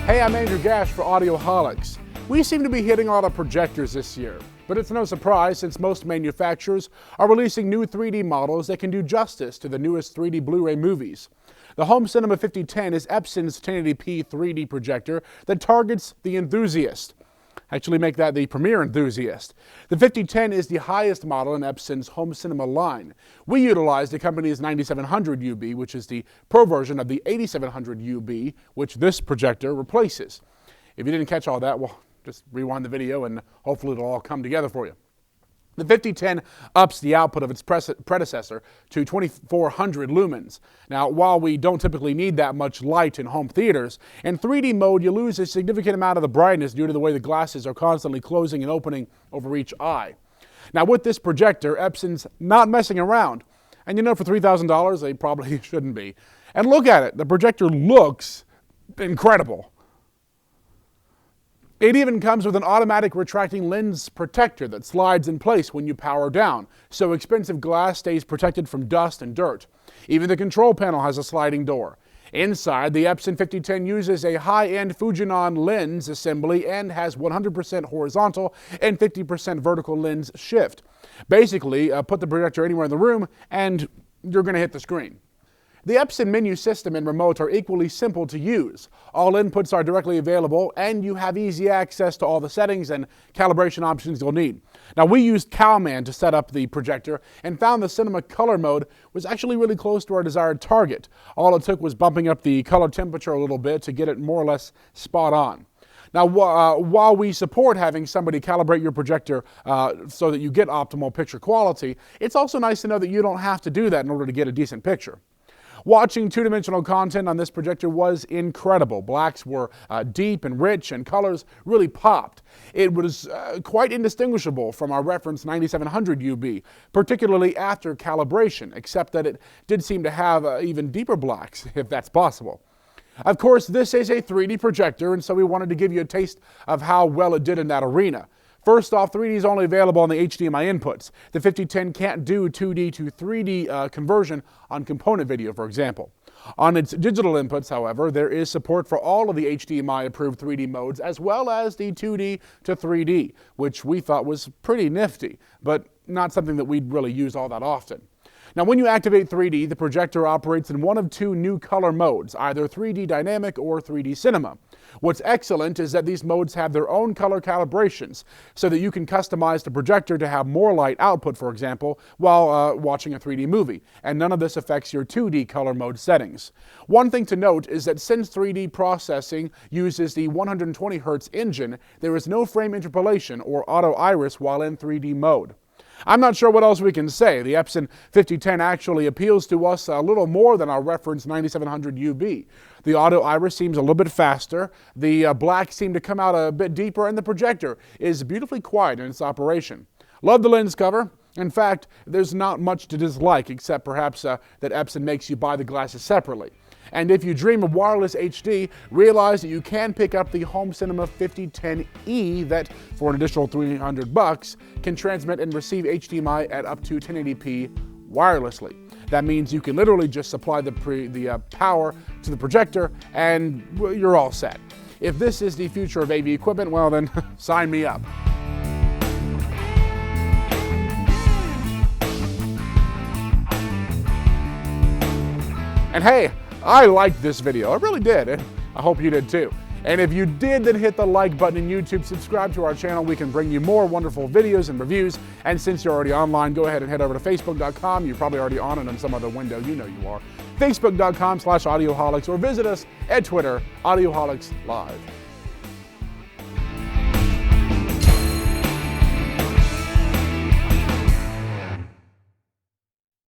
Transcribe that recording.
Hey, I'm Andrew Gash for Audioholics. We seem to be hitting a lot of projectors this year, but it's no surprise since most manufacturers are releasing new 3D models that can do justice to the newest 3D Blu-ray movies. The Home Cinema 5010 is Epson's 1080p 3D projector that targets the enthusiast. Actually make that the premier enthusiast. The 5010 is the highest model in Epson's Home Cinema line. We utilized the company's 9700 UB, which is the pro version of the 8700 UB, which this projector replaces. If you didn't catch all that, well, just rewind the video and hopefully it'll all come together for you. The 5010 ups the output of its predecessor to 2400 lumens. Now, while we don't typically need that much light in home theaters, in 3D mode you lose a significant amount of the brightness due to the way the glasses are constantly closing and opening over each eye. Now, with this projector, Epson's not messing around. And you know, for $3,000, they probably shouldn't be. And look at it, the projector looks incredible. It even comes with an automatic retracting lens protector that slides in place when you power down, so expensive glass stays protected from dust and dirt. Even the control panel has a sliding door. Inside, the Epson 5010 uses a high-end Fujinon lens assembly and has 100% horizontal and 50% vertical lens shift. Basically, put the projector anywhere in the room and you're going to hit the screen. The Epson menu system and remote are equally simple to use. All inputs are directly available and you have easy access to all the settings and calibration options you'll need. Now, we used CalMan to set up the projector and found the cinema color mode was actually really close to our desired target. All it took was bumping up the color temperature a little bit to get it more or less spot on. Now, while we support having somebody calibrate your projector so that you get optimal picture quality, it's also nice to know that you don't have to do that in order to get a decent picture. Watching two-dimensional content on this projector was incredible. Blacks were deep and rich, and colors really popped. It was quite indistinguishable from our reference 9700 UB, particularly after calibration, except that it did seem to have even deeper blacks, if that's possible. Of course, this is a 3D projector, and so we wanted to give you a taste of how well it did in that arena. First off, 3D is only available on the HDMI inputs. The 5010 can't do 2D to 3D conversion on component video, for example. On its digital inputs, however, there is support for all of the HDMI-approved 3D modes, as well as the 2D to 3D, which we thought was pretty nifty, but not something that we'd really use all that often. Now, when you activate 3D, the projector operates in one of two new color modes, either 3D Dynamic or 3D Cinema. What's excellent is that these modes have their own color calibrations, so that you can customize the projector to have more light output, for example, while watching a 3D movie, and none of this affects your 2D color mode settings. One thing to note is that since 3D processing uses the 120 Hz engine, there is no frame interpolation or auto iris while in 3D mode. I'm not sure what else we can say. The Epson 5010 actually appeals to us a little more than our reference 9700 UB. The auto iris seems a little bit faster, the blacks seem to come out a bit deeper, and the projector is beautifully quiet in its operation. Love the lens cover. In fact, there's not much to dislike except perhaps that Epson makes you buy the glasses separately. And if you dream of wireless HD, realize that you can pick up the Home Cinema 5010E that, for an additional $300, can transmit and receive HDMI at up to 1080p wirelessly. That means you can literally just supply the power to the projector and you're all set. If this is the future of AV equipment, well then, sign me up. And hey, I liked this video, I really did, and I hope you did too. And if you did, then hit the like button in YouTube, subscribe to our channel, we can bring you more wonderful videos and reviews, and since you're already online, go ahead and head over to facebook.com, you're probably already on it in some other window, you know you are, facebook.com/audioholics, or visit us at Twitter, Audioholics Live.